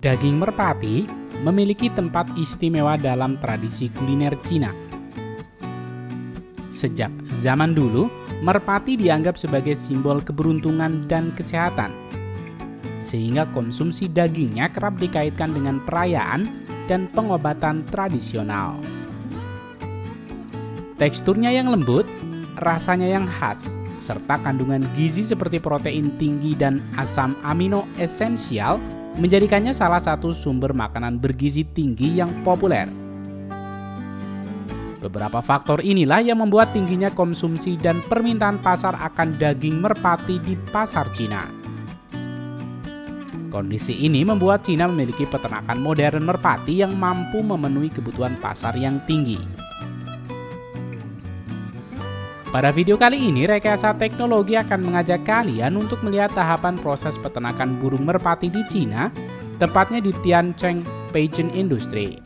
Daging merpati memiliki tempat istimewa dalam tradisi kuliner Cina. Sejak zaman dulu, merpati dianggap sebagai simbol keberuntungan dan kesehatan, sehingga konsumsi dagingnya kerap dikaitkan dengan perayaan dan pengobatan tradisional. Teksturnya yang lembut, rasanya yang khas, serta kandungan gizi seperti protein tinggi dan asam amino esensial menjadikannya salah satu sumber makanan bergizi tinggi yang populer. Beberapa faktor inilah yang membuat tingginya konsumsi dan permintaan pasar akan daging merpati di pasar Cina. Kondisi ini membuat Cina memiliki peternakan modern merpati yang mampu memenuhi kebutuhan pasar yang tinggi. Pada video kali ini, Rekayasa Teknologi akan mengajak kalian untuk melihat tahapan proses peternakan burung merpati di Cina, tepatnya di Tiancheng Pigeon Industry.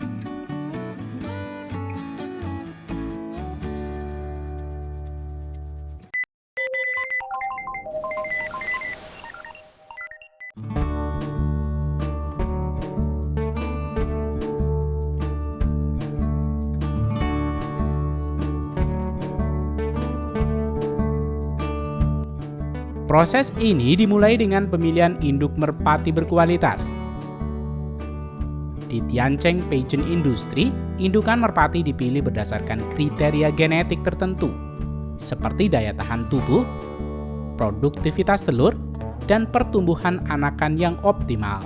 Proses ini dimulai dengan pemilihan induk merpati berkualitas. Di Tiancheng Pigeon Industry, indukan merpati dipilih berdasarkan kriteria genetik tertentu, seperti daya tahan tubuh, produktivitas telur, dan pertumbuhan anakan yang optimal.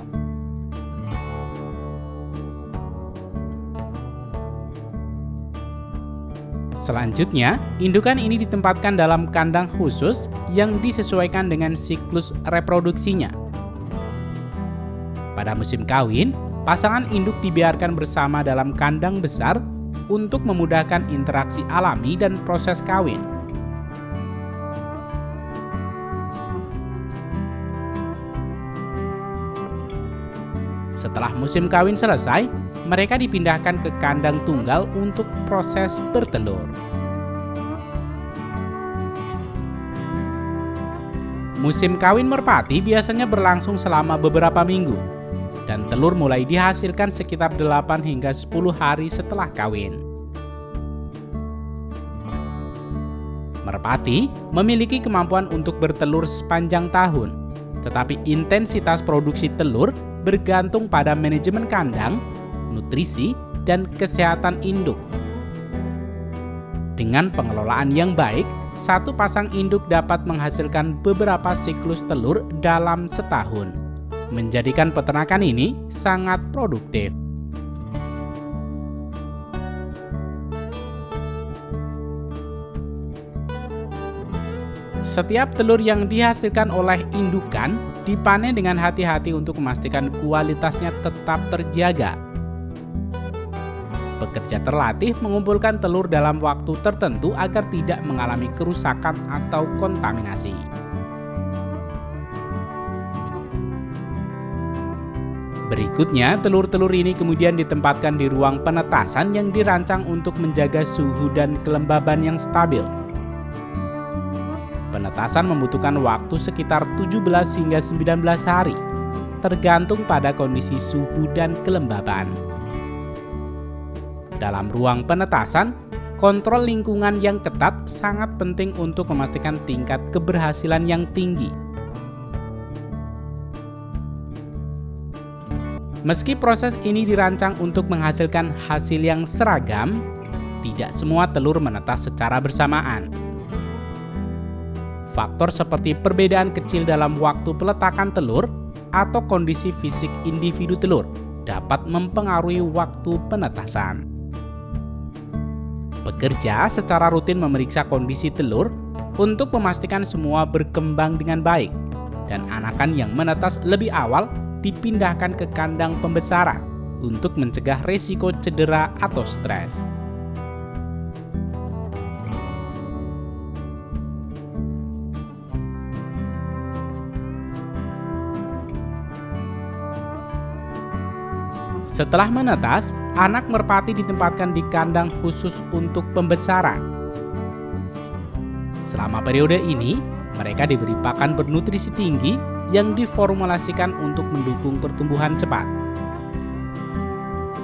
Selanjutnya, indukan ini ditempatkan dalam kandang khusus yang disesuaikan dengan siklus reproduksinya. Pada musim kawin, pasangan induk dibiarkan bersama dalam kandang besar untuk memudahkan interaksi alami dan proses kawin. Setelah musim kawin selesai, mereka dipindahkan ke kandang tunggal untuk proses bertelur. Musim kawin merpati biasanya berlangsung selama beberapa minggu, dan telur mulai dihasilkan sekitar 8 hingga 10 hari setelah kawin. Merpati memiliki kemampuan untuk bertelur sepanjang tahun, tetapi intensitas produksi telur bergantung pada manajemen kandang, nutrisi, dan kesehatan induk. Dengan pengelolaan yang baik, satu pasang induk dapat menghasilkan beberapa siklus telur dalam setahun, menjadikan peternakan ini sangat produktif. Setiap telur yang dihasilkan oleh indukan dipanen dengan hati-hati untuk memastikan kualitasnya tetap terjaga. Pekerja terlatih mengumpulkan telur dalam waktu tertentu agar tidak mengalami kerusakan atau kontaminasi. Berikutnya, telur-telur ini kemudian ditempatkan di ruang penetasan yang dirancang untuk menjaga suhu dan kelembaban yang stabil. Penetasan membutuhkan waktu sekitar 17 hingga 19 hari, tergantung pada kondisi suhu dan kelembaban. Dalam ruang penetasan, kontrol lingkungan yang ketat sangat penting untuk memastikan tingkat keberhasilan yang tinggi. Meski proses ini dirancang untuk menghasilkan hasil yang seragam, tidak semua telur menetas secara bersamaan. Faktor seperti perbedaan kecil dalam waktu peletakan telur atau kondisi fisik individu telur dapat mempengaruhi waktu penetasan. Pekerja secara rutin memeriksa kondisi telur untuk memastikan semua berkembang dengan baik, dan anakan yang menetas lebih awal dipindahkan ke kandang pembesaran untuk mencegah risiko cedera atau stres. Setelah menetas, anak merpati ditempatkan di kandang khusus untuk pembesaran. Selama periode ini, mereka diberi pakan bernutrisi tinggi yang diformulasikan untuk mendukung pertumbuhan cepat.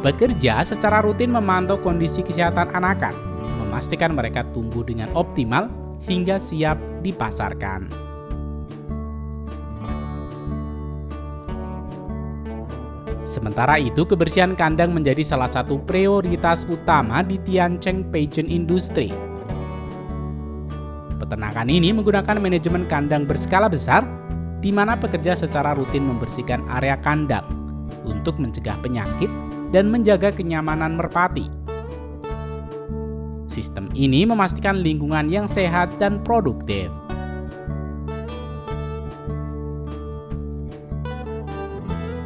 Bekerja secara rutin memantau kondisi kesehatan anakan, memastikan mereka tumbuh dengan optimal hingga siap dipasarkan. Sementara itu, kebersihan kandang menjadi salah satu prioritas utama di Tiancheng Pigeon Industry. Peternakan ini menggunakan manajemen kandang berskala besar, di mana pekerja secara rutin membersihkan area kandang untuk mencegah penyakit dan menjaga kenyamanan merpati. Sistem ini memastikan lingkungan yang sehat dan produktif.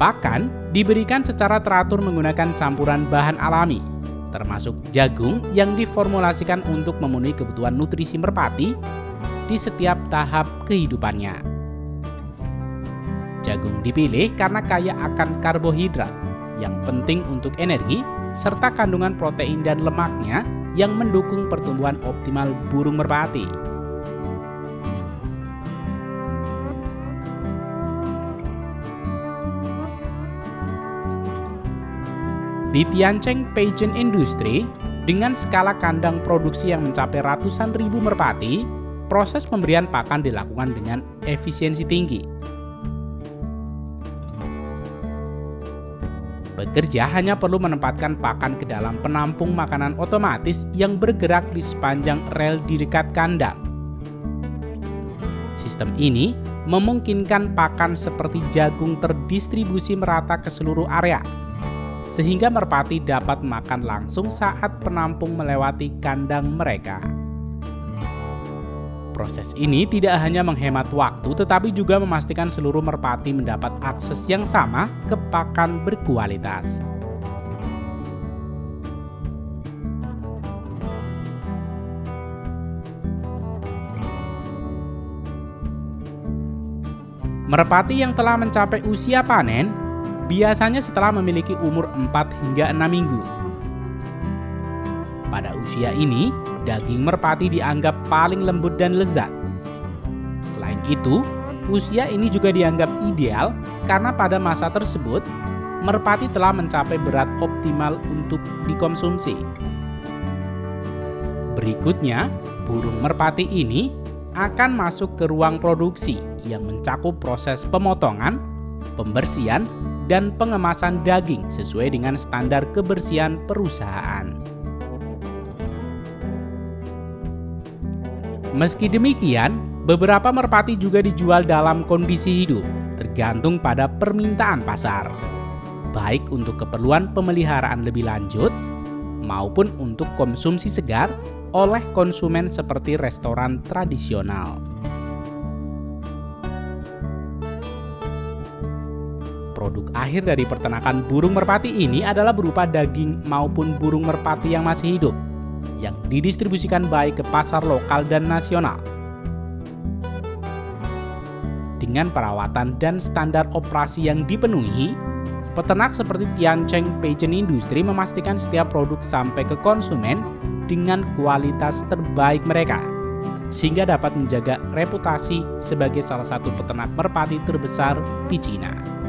Pakan diberikan secara teratur menggunakan campuran bahan alami, termasuk jagung yang diformulasikan untuk memenuhi kebutuhan nutrisi merpati di setiap tahap kehidupannya. Jagung dipilih karena kaya akan karbohidrat yang penting untuk energi, serta kandungan protein dan lemaknya yang mendukung pertumbuhan optimal burung merpati. Di Tiancheng Pigeon Industry, dengan skala kandang produksi yang mencapai ratusan ribu merpati, proses pemberian pakan dilakukan dengan efisiensi tinggi. Pekerja hanya perlu menempatkan pakan ke dalam penampung makanan otomatis yang bergerak di sepanjang rel di dekat kandang. Sistem ini memungkinkan pakan seperti jagung terdistribusi merata ke seluruh area, sehingga merpati dapat makan langsung saat penampung melewati kandang mereka. Proses ini tidak hanya menghemat waktu, tetapi juga memastikan seluruh merpati mendapat akses yang sama ke pakan berkualitas. Merpati yang telah mencapai usia panen biasanya setelah memiliki umur 4 hingga 6 minggu. Pada usia ini, daging merpati dianggap paling lembut dan lezat. Selain itu, usia ini juga dianggap ideal karena pada masa tersebut, merpati telah mencapai berat optimal untuk dikonsumsi. Berikutnya, burung merpati ini akan masuk ke ruang produksi yang mencakup proses pemotongan, pembersihan, dan pengemasan daging sesuai dengan standar kebersihan perusahaan. Meski demikian, beberapa merpati juga dijual dalam kondisi hidup, tergantung pada permintaan pasar, baik untuk keperluan pemeliharaan lebih lanjut maupun untuk konsumsi segar oleh konsumen seperti restoran tradisional. Produk akhir dari peternakan burung merpati ini adalah berupa daging maupun burung merpati yang masih hidup, yang didistribusikan baik ke pasar lokal dan nasional. Dengan perawatan dan standar operasi yang dipenuhi, peternak seperti Tiancheng Pigeon Industry memastikan setiap produk sampai ke konsumen dengan kualitas terbaik mereka, sehingga dapat menjaga reputasi sebagai salah satu peternak merpati terbesar di Cina.